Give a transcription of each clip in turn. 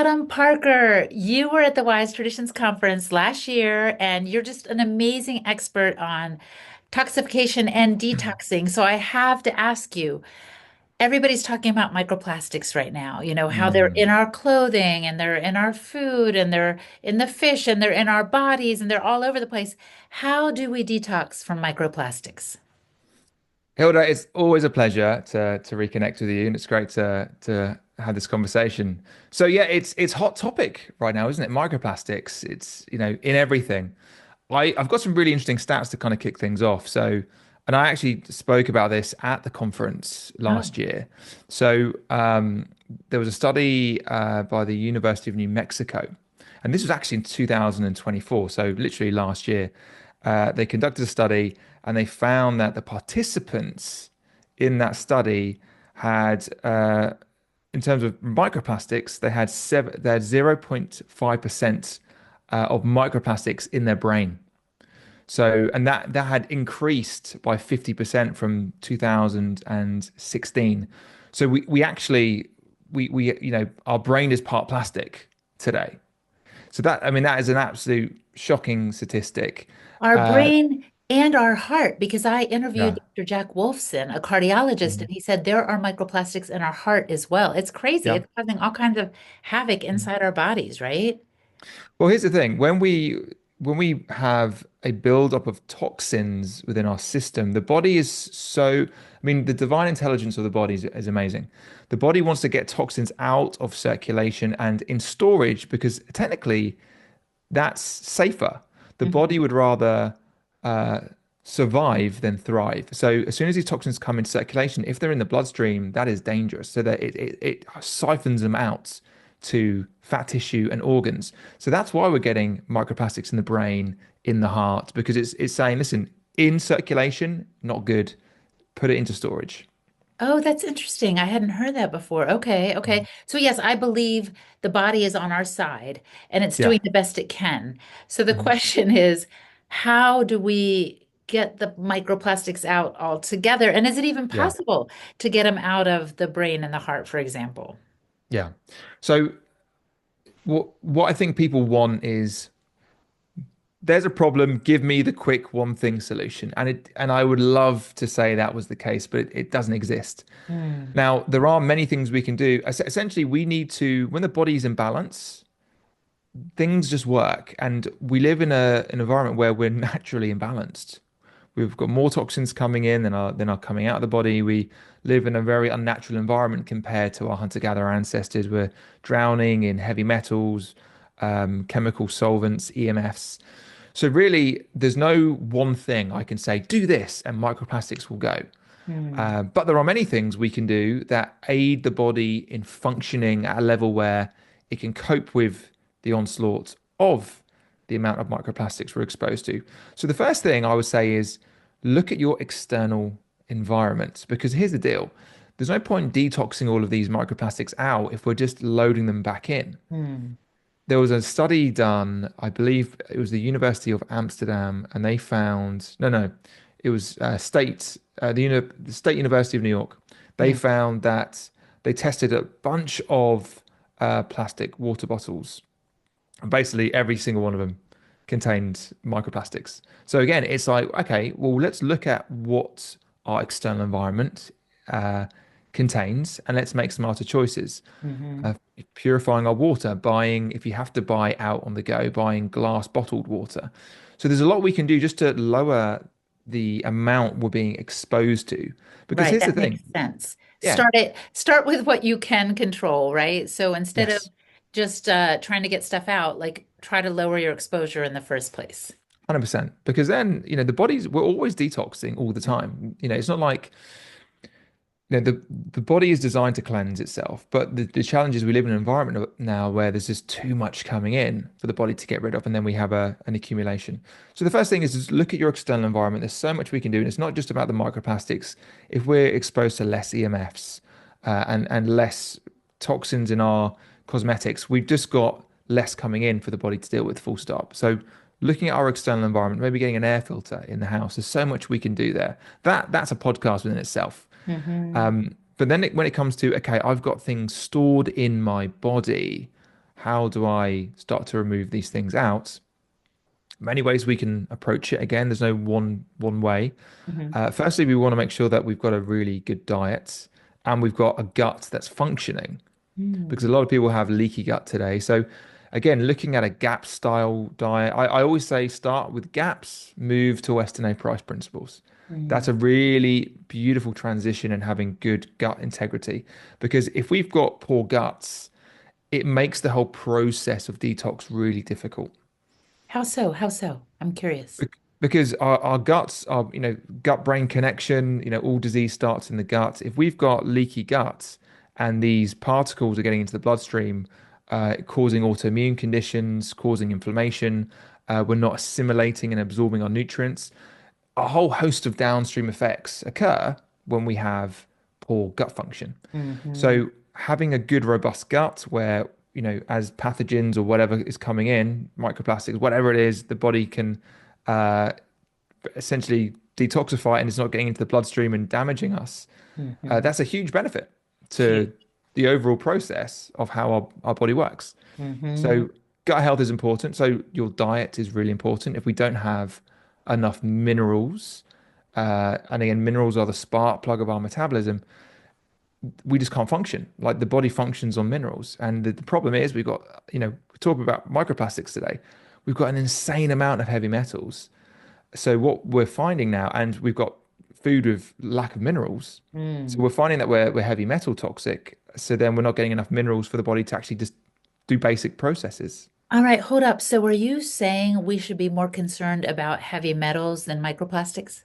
Autumn Parker, you were at the Wise Traditions Conference last year, and you're just an amazing expert on toxification and detoxing. So I have to ask you, everybody's talking about microplastics right now, how they're Mm. in our clothing and they're in our food and they're in the fish and they're in our bodies and they're all over the place. How do we detox from microplastics? Hilda, it's always a pleasure to reconnect with you, and it's great to have this conversation. So yeah, it's hot topic right now, isn't it? Microplastics. It's in everything. I've got some really interesting stats to kind of kick things off. So, and I actually spoke about this at the conference Oh, last year. So there was a study by the University of New Mexico, and this was actually in 2024. So literally last year, they conducted a study and they found that the participants in that study had, in terms of microplastics, they had 0.5% of microplastics in their brain. So, and that had increased by 50% from 2016. So we actually our brain is part plastic today. So that, I mean, that is an absolute shocking statistic. our Uh, brain and our heart, because I interviewed yeah. Dr. Jack Wolfson, a cardiologist, and Mhm. he said there are microplastics in our heart as well. It's crazy. Yeah. It's causing all kinds of havoc inside our bodies, right? Well, here's the thing. When we have a buildup of toxins within our system, the body is so, I mean, the divine intelligence of the body is amazing. The body wants to get toxins out of circulation and in storage because technically that's safer. The Mhm. body would rather uh, survive than thrive. So as soon as these toxins come into circulation, if they're in the bloodstream, that is dangerous. So that it siphons them out to fat tissue and organs. So that's why we're getting microplastics in the brain, in the heart, because it's saying, listen, in circulation, not good. Put it into storage. Oh, that's interesting. I hadn't heard that before. Okay, okay. Mhm. So yes, I believe the body is on our side and it's Yeah. doing the best it can. So the Mhm. question is, how do we get the microplastics out altogether? And is it even Yeah. possible to get them out of the brain and the heart, for example? Yeah. So what I think people want is there's a problem, give me the quick one thing solution. And I would love to say that was the case, but it doesn't exist. Hmm. Now, there are many things we can do. Essentially, we need to, when the body's in balance, things just work. And we live in an environment where we're naturally imbalanced. We've got more toxins coming in than are coming out of the body. We live in a very unnatural environment compared to our hunter-gatherer ancestors. We're drowning in heavy metals, chemical solvents, EMFs. So really, there's no one thing I can say, do this, and microplastics will go. Hmm. But there are many things we can do that aid the body in functioning at a level where it can cope with the onslaught of the amount of microplastics we're exposed to. So the first thing I would say is look at your external environment, because here's the deal. There's no point detoxing all of these microplastics out if we're just loading them back in. Hmm. There was a study done, I believe it was the University of Amsterdam, and they found, no, it was the State University of New York. They Hmm. found that they tested a bunch of plastic water bottles, and basically every single one of them contained microplastics. So again, it's like, okay, well, let's look at what our external environment uh, contains, and let's make smarter choices. Hmm. uh, Purifying our water, buying, if you have to buy out on the go, buying glass bottled water. So there's a lot we can do just to lower the amount we're being exposed to. Because Right, here's the that thing. makes sense. Yeah. Start with what you can control, right? So instead of Yes. just trying to get stuff out, like try to lower your exposure in the first place. 100%. Because then, the body's, we're always detoxing all the time. It's not like, the body is designed to cleanse itself, but the challenge is we live in an environment now where there's just too much coming in for the body to get rid of, and then we have an accumulation. So the first thing is just look at your external environment. There's so much we can do, and it's not just about the microplastics. If we're exposed to less EMFs and less toxins in our cosmetics, we've just got less coming in for the body to deal with, full stop. So looking at our external environment, maybe getting an air filter in the house, there's so much we can do there. That's a podcast within itself. Hmm. But then when it comes to, okay, I've got things stored in my body, how do I start to remove these things out? Many ways we can approach it. Again, there's no one way. Hmm. Firstly, we want to make sure that we've got a really good diet and we've got a gut that's functioning because a Mm, lot of people have leaky gut today. So, again, looking at a GAP style diet, I always say start with GAPS, move to Western A price principles. That's mm. a really beautiful transition and having good gut integrity. Because if we've got poor guts, it makes the whole process of detox really difficult. How so? How so? I'm curious. Because our guts are, gut brain connection, all disease starts in the gut. If we've got leaky guts and these particles are getting into the bloodstream, causing autoimmune conditions, causing inflammation, we're not assimilating and absorbing our nutrients. A whole host of downstream effects occur when we have poor gut function. Hmm. So having a good, robust gut where, as pathogens or whatever is coming in, microplastics, whatever it is, the body can uh, essentially detoxify it and it's not getting into the bloodstream and damaging us. Hmm. That's a huge benefit to Huge. the overall process of how our body works. Hmm. So gut health is important. So your diet is really important. If we don't have enough minerals, and again, minerals are the spark plug of our metabolism, we just can't function. Like the body functions on minerals. And the problem is we've got, we're talking about microplastics today. We've got an insane amount of heavy metals. So what we're finding now, and we've got food with lack of minerals. So Mm. we're finding that we're heavy metal toxic. So then we're not getting enough minerals for the body to actually just do basic processes. All right, hold up. So were you saying we should be more concerned about heavy metals than microplastics?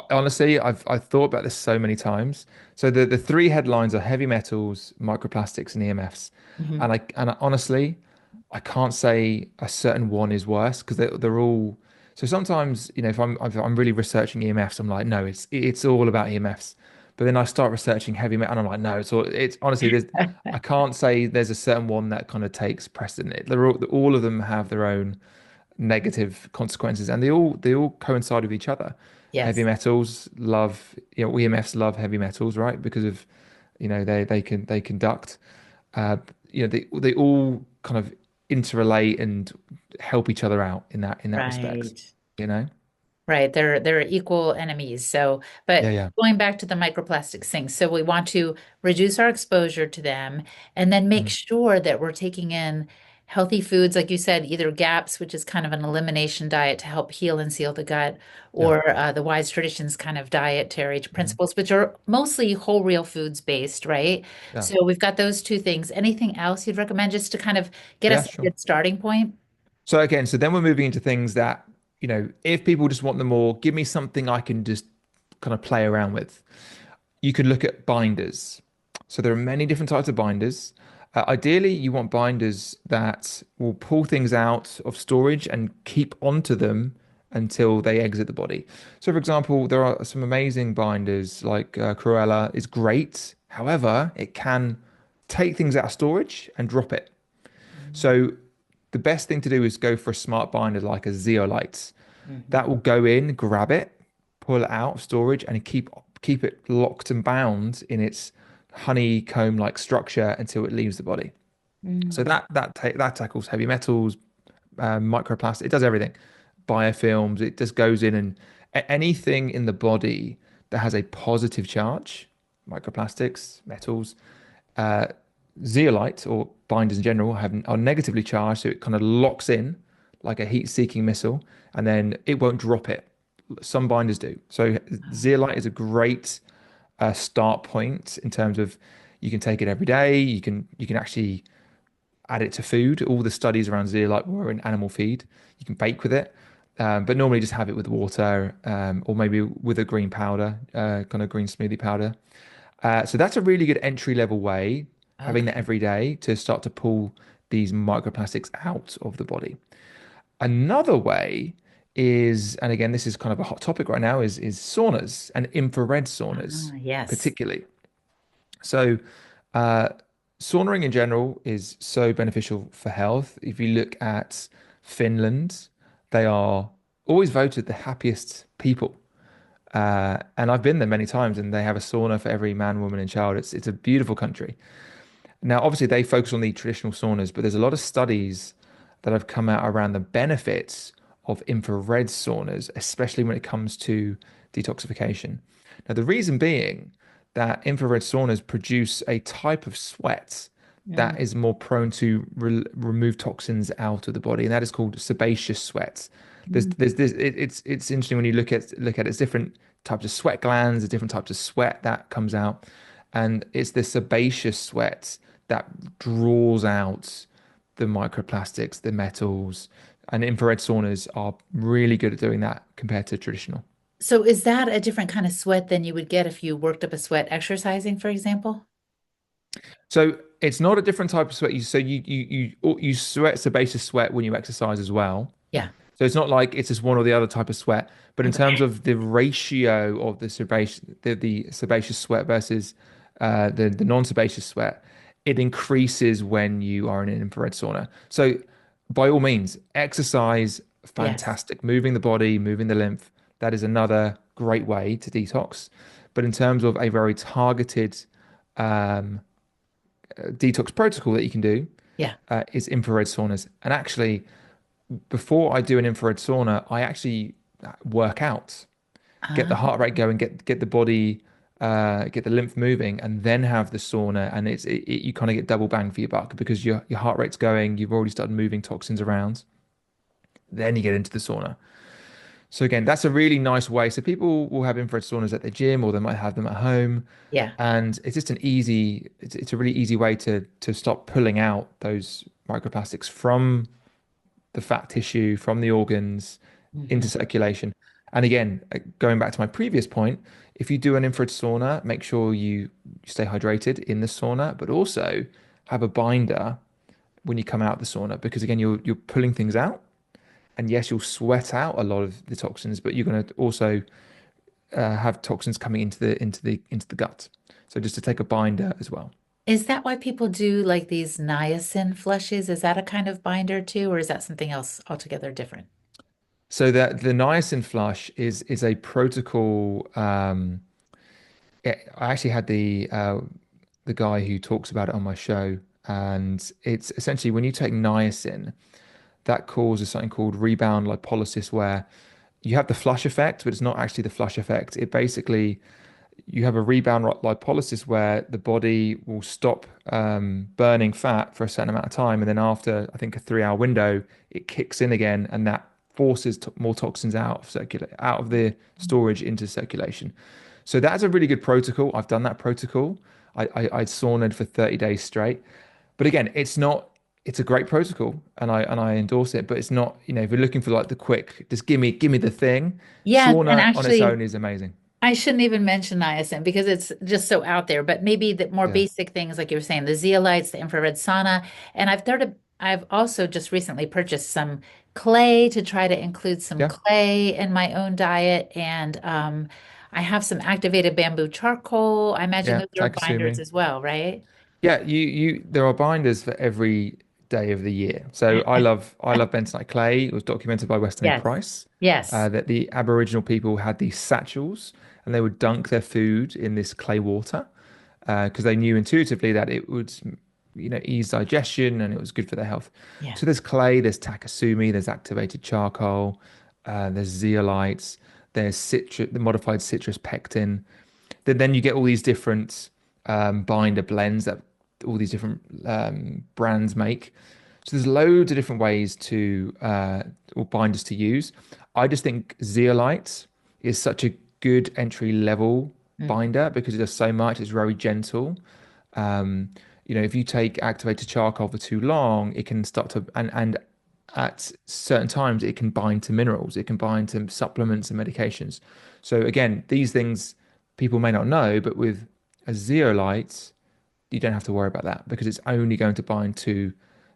Honestly, I've thought about this so many times. So the three headlines are heavy metals, microplastics, and EMFs. Hmm. And honestly, I can't say a certain one is worse because they're all. So sometimes, if I'm really researching EMFs, I'm like, no, it's all about EMFs. But then I start researching heavy metal, and I'm like, no, it's honestly there's. I can't say there's a certain one that kind of takes precedent. All of them have their own negative consequences, and they all coincide with each other. Heavy Yes. metals love, EMFs love heavy metals, right? Because of, they conduct. Uh, they all kind of interrelate and help each other out in that respects. Right. You know? Right. They're equal enemies. So, Yeah, but yeah. going back to the microplastics thing, so we want to reduce our exposure to them and then make Mm, sure that we're taking in healthy foods, like you said, either GAPS, which is kind of an elimination diet to help heal and seal the gut, yeah. or the Wise Traditions kind of dietary Mhm. principles, which are mostly whole real foods based, right? Yeah. So we've got those two things. Anything else you'd recommend just to kind of get Yeah, us a sure. good starting point? So again, so then we're moving into things that, if people just want them more, give me something I can just kind of play around with. You could look at binders. So there are many different types of binders. Ideally, you want binders that will pull things out of storage and keep onto them until they exit the body. So, for example, there are some amazing binders like Cruella is great. However, it can take things out of storage and drop it. So the best thing to do is go for a smart binder like a zeolite. That Mm-hmm. will go in, grab it, pull it out of storage, and keep it locked and bound in its honeycomb-like structure until it leaves the body. So Mm. that tackles heavy metals, microplastic. It does everything. Biofilms. It just goes in and anything in the body that has a positive charge, microplastics, metals, uh, zeolite or binders in general are negatively charged, so it kind of locks in like a heat-seeking missile, and then it won't drop it. Some binders do. So zeolite is a great start point in terms of you can take it every day. You can actually add it to food. All the studies around zeolite were in animal feed. You can bake with it, but normally just have it with water or maybe with a green powder, kind of green smoothie powder. So that's a really good entry level way, having that Okay. every day to start to pull these microplastics out of the body. Another way is, and again, this is kind of a hot topic right now, is saunas and infrared saunas, Ah, yes. particularly. So, uh, sauning in general is so beneficial for health. If you look at Finland, they are always voted the happiest people. And I've been there many times, and they have a sauna for every man, woman, and child. It's a beautiful country. Now, obviously, they focus on the traditional saunas, but there's a lot of studies that have come out around the benefits of infrared saunas, especially when it comes to detoxification. Now, the reason being that infrared saunas produce a type of sweat that Mm, is more prone to remove toxins out of the body, and that is called sebaceous sweat. mm. It's interesting when you look at it, it's different types of sweat glands, there's different types of sweat that comes out, and it's the sebaceous sweat that draws out the microplastics, the metals, and infrared saunas are really good at doing that compared to traditional. So is that a different kind of sweat than you would get if you worked up a sweat exercising, for example? So it's not a different type of sweat. You sweat sebaceous sweat when you exercise as well. Yeah. So it's not like it's just one or the other type of sweat, but in terms Okay. of the ratio of the sebaceous sweat versus the non-sebaceous sweat, it increases when you are in an infrared sauna. So by all means, exercise, Yes. fantastic. Moving the body, moving the lymph, that is another great way to detox. But in terms of a very targeted um, detox protocol that you can do, Yeah. is infrared saunas. And actually, before I do an infrared sauna, I actually work out, get the heart rate Um, going, get the body, get the lymph moving, and then have the sauna. And you kind of get double bang for your buck because your heart rate's going, you've already started moving toxins around. Then you get into the sauna. So again, that's a really nice way. So people will have infrared saunas at their gym, or they might have them at home, yeah. and it's just it's a really easy way to stop pulling out those microplastics from the fat tissue from the organs into Hmm. circulation. And again, going back to my previous point, if you do an infrared sauna, make sure you stay hydrated in the sauna, but also have a binder when you come out of the sauna, because again, you're pulling things out. And yes, you'll sweat out a lot of the toxins, but you're going to also have toxins coming into the gut. So just to take a binder as well. Is that why people do like these niacin flushes? Is that a kind of binder too, or is that something else altogether different? So that the niacin flush is a protocol. I actually had the guy who talks about it on my show, and it's essentially when you take niacin, that causes something called rebound lipolysis, where you have the flush effect, but it's not actually the flush effect. It basically you have a rebound lipolysis where the body will stop burning fat for a certain amount of time, and then after I think a 3 hour window, it kicks in again, and that forces more toxins out of the storage into circulation. So that's a really good protocol. I've done that protocol. I saunaed for 30 days straight. But again, it's not, it's a great protocol and I endorse it, but it's not, if you're looking for like the quick, just give me the thing. Yes, and Sauna on its actually, own is amazing. I shouldn't even mention niacin because it's just so out there, but maybe the more Yeah. basic things like you were saying, the zeolites, the infrared sauna. And I've also just recently purchased some clay to try to include some Yeah. clay in my own diet. And I have some activated bamboo charcoal. I imagine Yeah. those are Try binders Kasumi. as well, right? Yeah, there are binders for every day of the year. So I love bentonite clay. It was documented by Weston A. Yes. Price Yes. that the Aboriginal people had these satchels and they would dunk their food in this clay water because they knew intuitively that it would, ease digestion and it was good for their health. Yeah. So there's clay, there's takasumi, there's activated charcoal, there's zeolites, there's the modified citrus pectin. Then you get all these different binder blends that all these different brands make. So there's loads of different ways or binders to use. I just think zeolite is such a good entry level Mm. binder because it does so much. It's very gentle. Um, if you take activated charcoal for too long, it can start to and at certain times it can bind to minerals, it can bind to supplements and medications. So again, these things people may not know, but with a zeolite, you don't have to worry about that because it's only going to bind to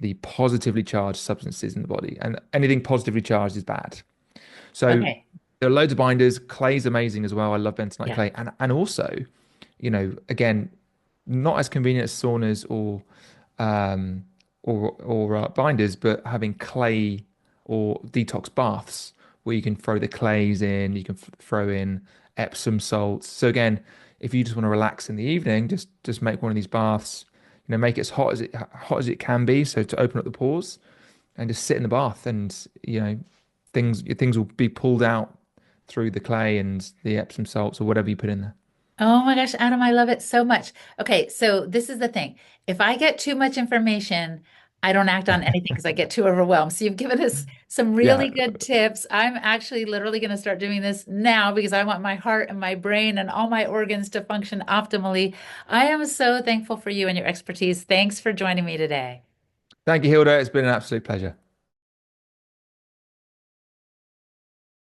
the positively charged substances in the body, and anything positively charged is bad. So Okay. there are loads of binders. Clay's amazing as well. I love bentonite Yeah. clay, and also, again, not as convenient as saunas um, or binders, but having clay or detox baths where you can throw the clays in, you can throw in Epsom salts. So again, if you just want to relax in the evening, just make one of these baths. make it as hot as it can be, so to open up the pores, and just sit in the bath, and things will be pulled out through the clay and the Epsom salts or whatever you put in there. Oh my gosh, Adam, I love it so much. Okay, so this is the thing. If I get too much information, I don't act on anything because I get too overwhelmed. So you've given us some Yeah. really good tips. I'm actually literally going to start doing this now because I want my heart and my brain and all my organs to function optimally. I am so thankful for you and your expertise. Thanks for joining me today. Thank you, Hilda. It's been an absolute pleasure.